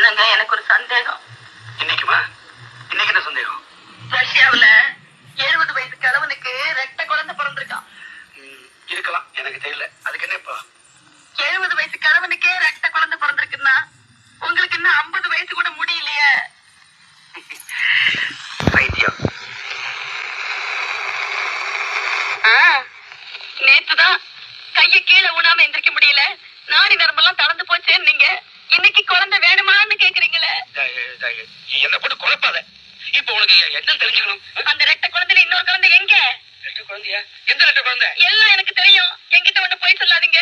இல்லங்க, எனக்கு ஒரு சந்தேகம். இன்னைக்குமா? இன்னைக்கு என்ன சந்தேகம்? ரஷ்யாவுல 70 வயசு கிழவனுக்கு ரெட்ட குழந்தை பிறந்திருக்கான். இருக்கலாம், எனக்கு தெரியல. அதுக்கு என்ன இப்போ? 70 வயசு கிழவனுக்கே ரெட்ட குழந்தை பிறந்திருக்குன்னா உங்களுக்கு இன்னும் 50 வயசு கூட முடியலையே. பைத்தியம். நேத்துதான் கைய கீழே ஊனாம எந்திரிக்க முடியல, நாடி நரம்பெல்லாம் தளர்ந்து போச்சேன்னு நீங்க இன்னைக்கு குழந்தை வேணுமான்னு கேக்குறீங்களே. என்ன போட்டு குழப்பாத. இப்ப உனக்கு என்ன தெரிஞ்சுக்கணும்? அந்த ரெட்ட குழந்தைல இன்னொரு குழந்தை எங்க? ரெட்ட குழந்தையா? எந்த ரெட்ட குழந்தை? எல்லாம் எனக்கு தெரியும். என்கிட்ட ஒண்ணு போய் சொல்லாதீங்க.